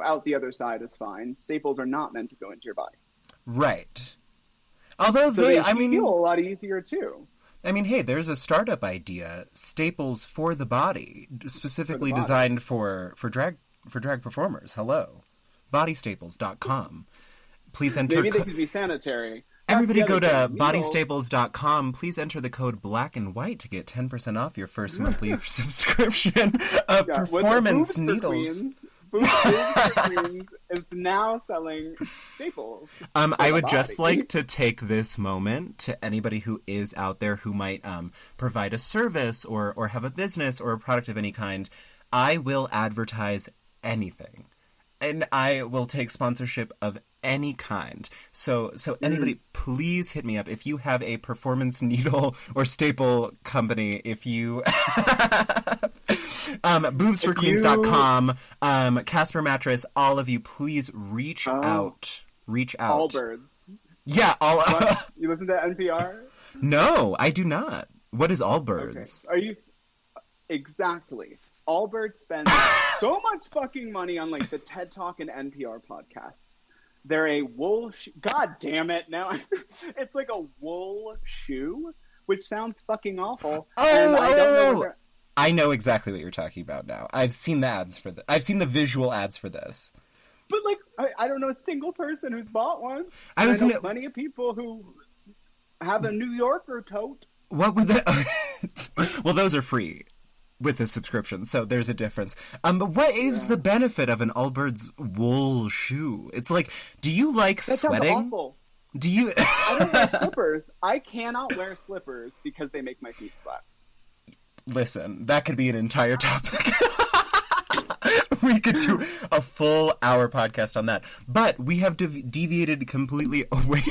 out the other side is fine. Staples are not meant to go into your body. Right. Although So they feel a lot easier too. I mean, hey, there's a startup idea, staples for the body, specifically designed for drag performers. Hello. Bodystaples.com. Please enter... Maybe they could be sanitary. Everybody go to bodystaples.com. Please enter the code black and white to get 10% off your first monthly subscription of performance needles. Boobs for Queens is now selling staples. I would just like to take this moment to anybody who is out there who might provide a service or have a business or a product of any kind. I will advertise anything. And I will take sponsorship of any kind. So anybody, please hit me up. If you have a performance needle or staple company, if you... boobsforqueens.com, Casper Mattress, all of you, please reach out. Reach out. Allbirds. Yeah, You listen to NPR? No, I do not. What is Allbirds? Okay. Are you... Exactly. Allbirds spends so much fucking money on like the TED Talk and NPR podcasts. They're a wool God damn it. Now it's like a wool shoe, which sounds fucking awful. And I don't know I know exactly what you're talking about now. I've seen the ads for I've seen the visual ads for this. But like I don't know a single person who's bought one. I know plenty of people who have a New Yorker tote. What would that Well, those are free with the subscription, so there's a difference. But what is the benefit of an Allbirds wool shoe? It's like, do you like sweating? That sounds awful. Do you? I don't wear slippers. I cannot wear slippers because they make my feet sweat. Listen, that could be an entire topic. We could do a full hour podcast on that. But we have deviated completely away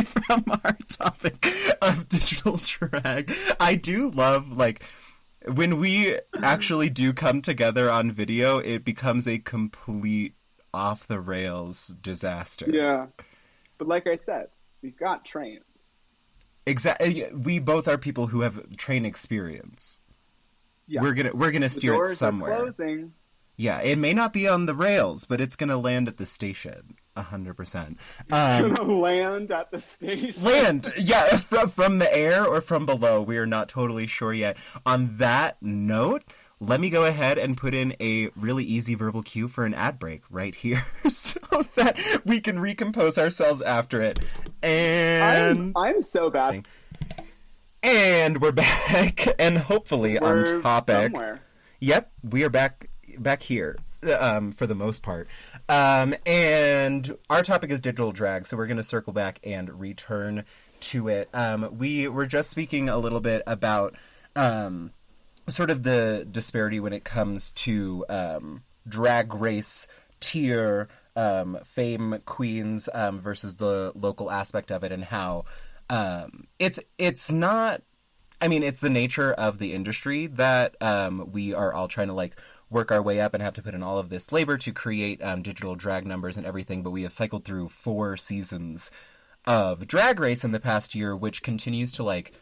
from our topic of digital drag. I do love, like, when we actually do come together on video, it becomes a complete off-the-rails disaster. Yeah. But like I said, we've got trains. Exactly. We both are people who have train experience. Yeah. We're gonna steer it somewhere. The doors are closing. Yeah, it may not be on the rails, but it's gonna land at the station. 100%. Gonna land at the station. Land, yeah, from the air or from below. We are not totally sure yet. On that note, let me go ahead and put in a really easy verbal cue for an ad break right here, so that we can recompose ourselves after it. And I'm so bad. And we're back, and hopefully on topic. Somewhere. Yep, we are back here. For the most part. And our topic is digital drag, so we're going to circle back and return to it. We were just speaking a little bit about sort of the disparity when it comes to drag race tier fame queens versus the local aspect of it, and how it's not... I mean, it's the nature of the industry that we are all trying to, like, work our way up and have to put in all of this labor to create digital drag numbers and everything, but we have cycled through 4 seasons of Drag Race in the past year, which continues to, like,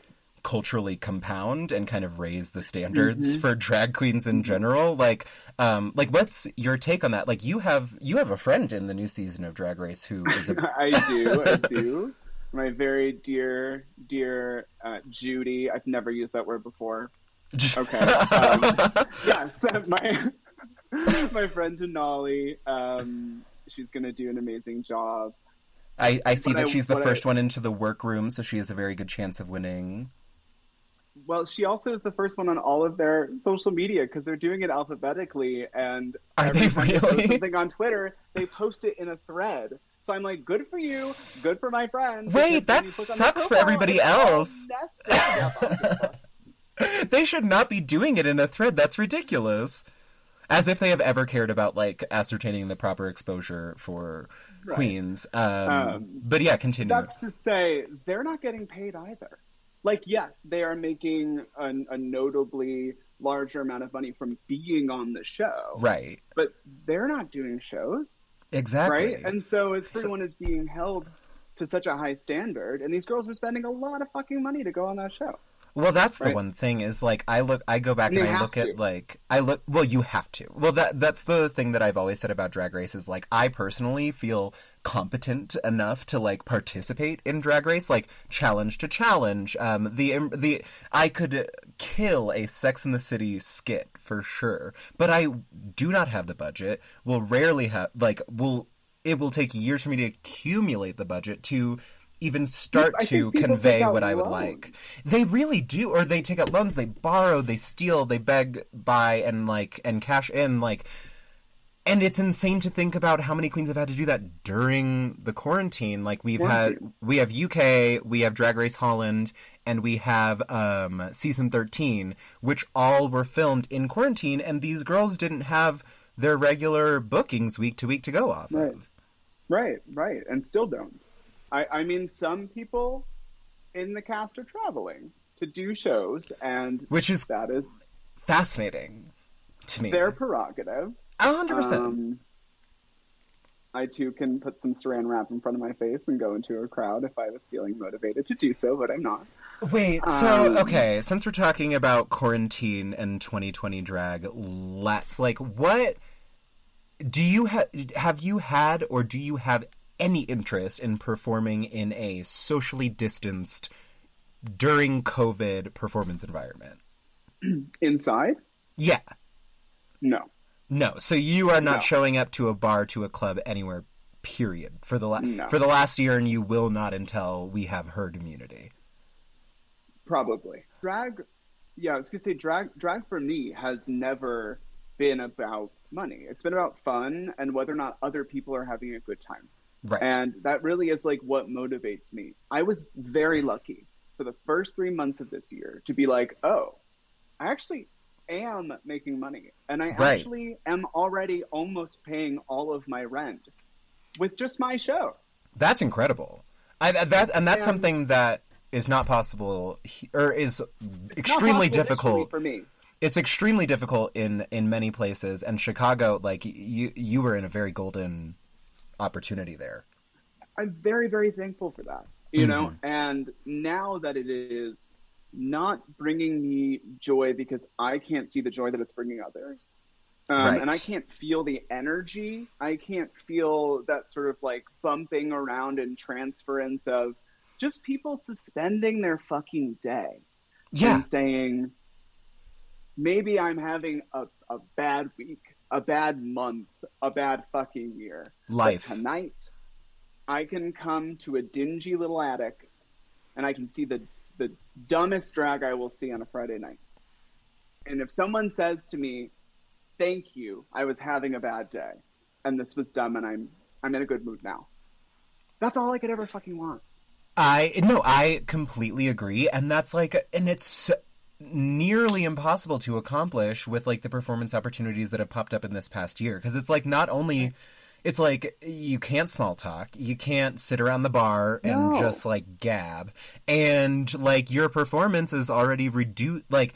culturally compound and kind of raise the standards for drag queens in general. Like, what's your take on that? Like, you have a friend in the new season of Drag Race who is a... I do. My very dear Judy. I've never used that word before. Okay. Yes, my friend Denali. She's gonna do an amazing job. I see that she's the first one into the workroom, so she has a very good chance of winning. Well, she also is the first one on all of their social media because they're doing it alphabetically, and every time they post something on Twitter, they post it in a thread. So I'm like, good for you, good for my friend. Wait, that sucks for everybody else. They should not be doing it in a thread. That's ridiculous. As if they have ever cared about, like, ascertaining the proper exposure for queens. But yeah, continue. That's to say, they're not getting paid either. Like, yes, they are making a notably larger amount of money from being on the show. Right. But they're not doing shows. Exactly. Right? And so everyone is being held to such a high standard, and these girls are spending a lot of fucking money to go on that show. Well, that's the right? one thing is like I go back And and they I have look at to. like well, you have to. Well, that's the thing that I've always said about Drag Race is like I personally feel competent enough to like participate in Drag Race, like challenge to challenge. The I could kill a Sex and the City skit for sure, but I do not have the budget. Will rarely have it will take years for me to accumulate the budget to even start I to think people take convey out what I would loans. like. They really do, or they take out loans, they borrow, they steal, they beg, buy, and cash in, like. And it's insane to think about how many queens have had to do that during the quarantine. Like we have UK, we have Drag Race Holland, and we have season 13, which all were filmed in quarantine, and these girls didn't have their regular bookings week to week to go off Right, of. right, and still don't. I mean, some people in the cast are traveling to do shows, and Which is that is fascinating to me. their prerogative. 100%. I too can put some saran wrap in front of my face and go into a crowd if I was feeling motivated to do so, but I'm not. Wait, so, okay, since we're talking about quarantine and 2020 drag, let's, like, what do you have you had or do you have any interest in performing in a socially distanced during COVID performance environment? Inside? Yeah. No. No. So you are not No. showing up to a bar, to a club, anywhere, period, for the No. for the last year, and you will not until we have herd immunity. Probably. Drag, yeah, I was gonna say drag for me has never been about money. It's been about fun and whether or not other people are having a good time. Right. And that really is like what motivates me. I was very lucky for the first 3 months of this year to be like, oh, I actually am making money. And I Right. actually am already almost paying all of my rent with just my show. That's incredible. That's And something that is not possible or is not extremely possible difficult for me. It's extremely difficult in many places, and Chicago, like you were in a very golden opportunity there. I'm very, very thankful for that, you know? And now that it is not bringing me joy because I can't see the joy that it's bringing others, Right. and I can't feel the energy, I can't feel that sort of like bumping around and transference of just people suspending their fucking day Yeah. and saying, maybe I'm having a bad week, a bad month, a bad fucking year. Life. But tonight, I can come to a dingy little attic and I can see the dumbest drag I will see on a Friday night. And if someone says to me, thank you, I was having a bad day and this was dumb and I'm in a good mood now. That's all I could ever fucking want. I completely agree, and that's like, and it's nearly impossible to accomplish with like the performance opportunities that have popped up in this past year, because it's like not only it's like you can't small talk, you can't sit around the bar and No. just like gab, and like your performance is already reduced. Like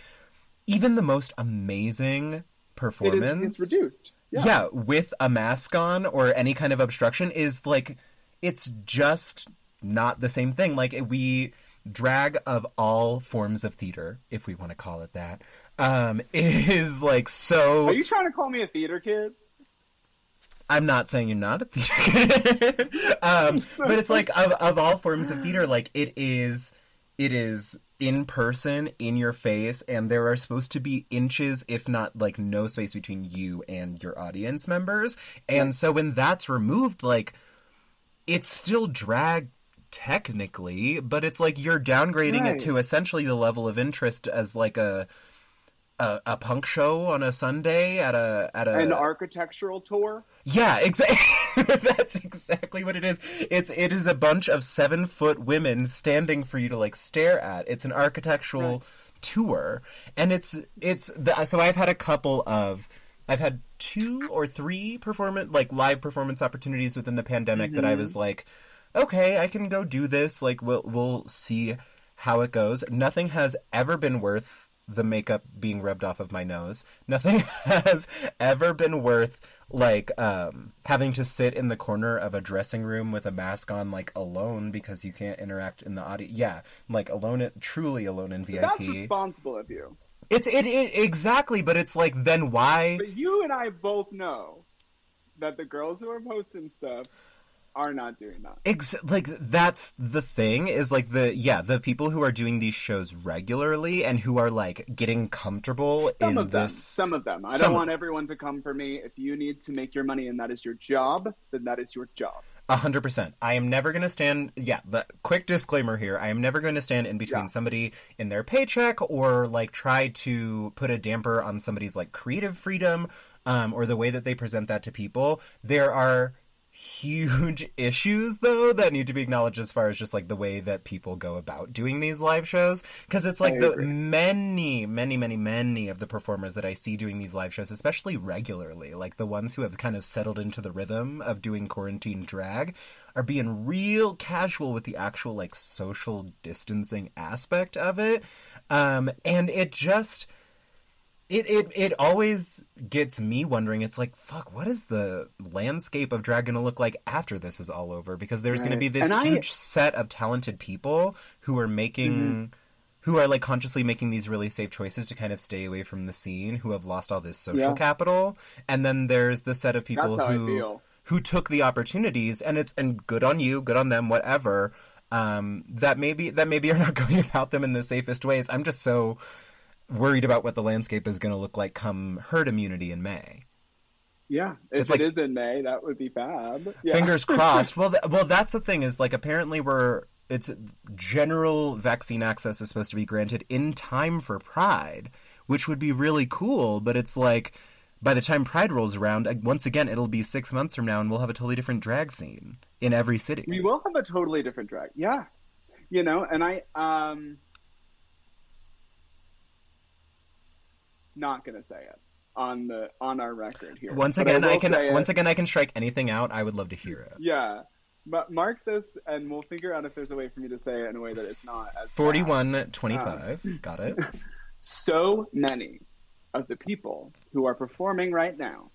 even the most amazing performance, It's reduced. yeah, with a mask on or any kind of obstruction is like, it's just not the same thing. Like we drag of all forms of theater, if we want to call it that, is like so. Are you trying to call me a theater kid? I'm not saying you're not a theater kid, but it's like of all forms of theater, like it is in person, in your face, and there are supposed to be inches, if not like no space between you and your audience members. And so when that's removed, like it's still drag technically, but it's like you're downgrading Right. it to essentially the level of interest as like a punk show on a Sunday at An architectural tour? yeah, exactly. That's exactly what it is. It is a bunch of 7-foot women standing for you to like stare at. It's an architectural tour, and so I've had 2 or 3 live performance opportunities within the pandemic that I was like, okay, I can go do this. Like we'll see how it goes. Nothing has ever been worth the makeup being rubbed off of my nose. Nothing has ever been worth like having to sit in the corner of a dressing room with a mask on, like alone because you can't interact in the audience. Yeah, like truly alone in VIP. That's responsible of you. It exactly, but it's like, then why? But you and I both know that the girls who are posting stuff are not doing that. Like, that's the thing, is like the people who are doing these shows regularly and who are like getting comfortable Some of them. I don't want everyone to come for me. If you need to make your money and that is your job, then that is your job. 100%. I am never going to stand. Yeah, the quick disclaimer here. I am never going to stand in between somebody in their paycheck or like try to put a damper on somebody's like creative freedom, or the way that they present that to people. There are huge issues though that need to be acknowledged as far as just like the way that people go about doing these live shows, because it's like many of the performers that I see doing these live shows, especially regularly, like the ones who have kind of settled into the rhythm of doing quarantine drag, are being real casual with the actual like social distancing aspect of it, and it just It always gets me wondering. It's like, fuck, what is the landscape of drag going to look like after this is all over? Because there's going to be this huge set of talented people who are making, who are like consciously making these really safe choices to kind of stay away from the scene, who have lost all this social capital. And then there's the set of people who took the opportunities, and good on you, good on them, whatever. That maybe are not going about them in the safest ways. I'm just so worried about what the landscape is going to look like come herd immunity in May. Yeah, if it is in May, that would be fab. Yeah. Fingers crossed. Well, that's the thing, is like apparently it's general vaccine access is supposed to be granted in time for Pride, which would be really cool. But it's like, by the time Pride rolls around, once again, it'll be 6 months from now, and we'll have a totally different drag scene in every city. We will have a totally different drag. Yeah, and I not gonna say it on our record here. Once again, I can strike anything out. I would love to hear it. Yeah, but mark this, and we'll figure out if there's a way for me to say it in a way that it's not as 4125. Got it. So many of the people who are performing right now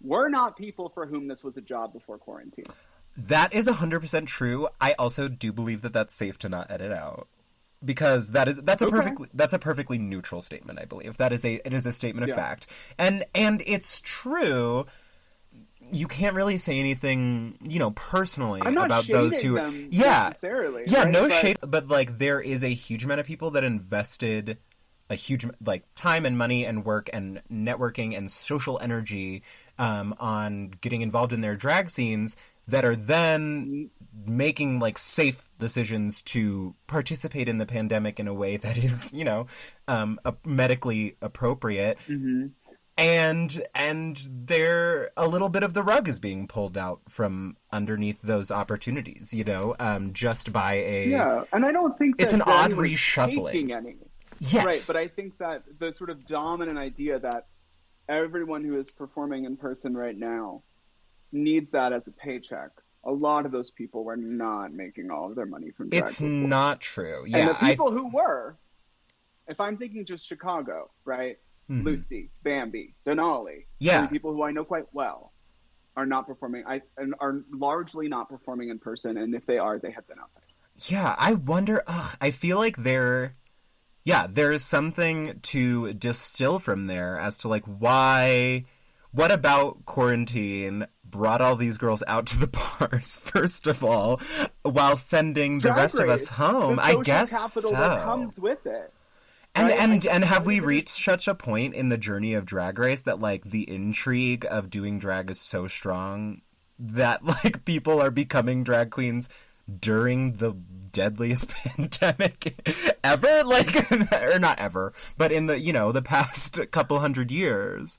were not people for whom this was a job before quarantine. That is 100% true. I also do believe that that's safe to not edit out. Because that's a perfectly neutral statement, I believe. It is a statement of fact. And it's true. You can't really say anything, personally about those who necessarily. Yeah, right? No shade, but like there is a huge amount of people that invested a huge like time and money and work and networking and social energy on getting involved in their drag scenes, that are then making like safe decisions to participate in the pandemic in a way that is, medically appropriate. Mm-hmm. And there a little bit of the rug is being pulled out from underneath those opportunities, just by and I don't think it's an odd reshuffling. Yes, right. But I think that the sort of dominant idea that everyone who is performing in person right now needs that as a paycheck. A lot of those people were not making all of their money from drag. It's not true. Yeah, and the people who were, if I'm thinking just Chicago, right? Mm-hmm. Lucy, Bambi, Denali, people who I know quite well, are not performing. And are largely not performing in person, and if they are, they have been outside. Yeah, I wonder. I feel like there's something to distill from there as to like why. What about quarantine brought all these girls out to the bars, first of all, while sending the rest of us home? The I guess capital that comes with it. And have we reached such a point in the journey of Drag Race that like the intrigue of doing drag is so strong that like people are becoming drag queens during the deadliest pandemic ever? Like, or not ever, but in the, the past couple hundred years.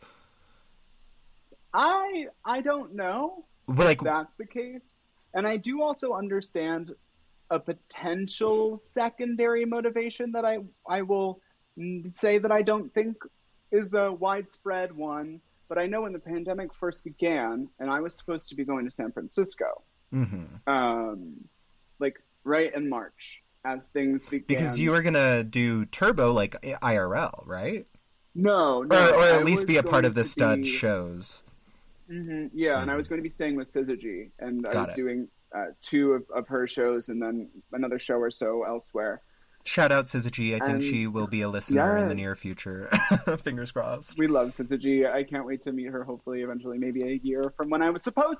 I don't know if that's the case. And I do also understand a potential secondary motivation that I will say that I don't think is a widespread one. But I know when the pandemic first began, and I was supposed to be going to San Francisco, right in March, as things began. Because you were going to do Turbo, like, IRL, right? No. Or at least be a part of the stud shows. Yeah, and I was going to be staying with Syzygy, and I Got was it. doing two of her shows and then another show or so elsewhere. Shout out Syzygy. I think And she will be a listener in the yes, near future. Fingers crossed. we love Syzygy. I can't wait to meet her, hopefully, eventually, maybe a year from when I was supposed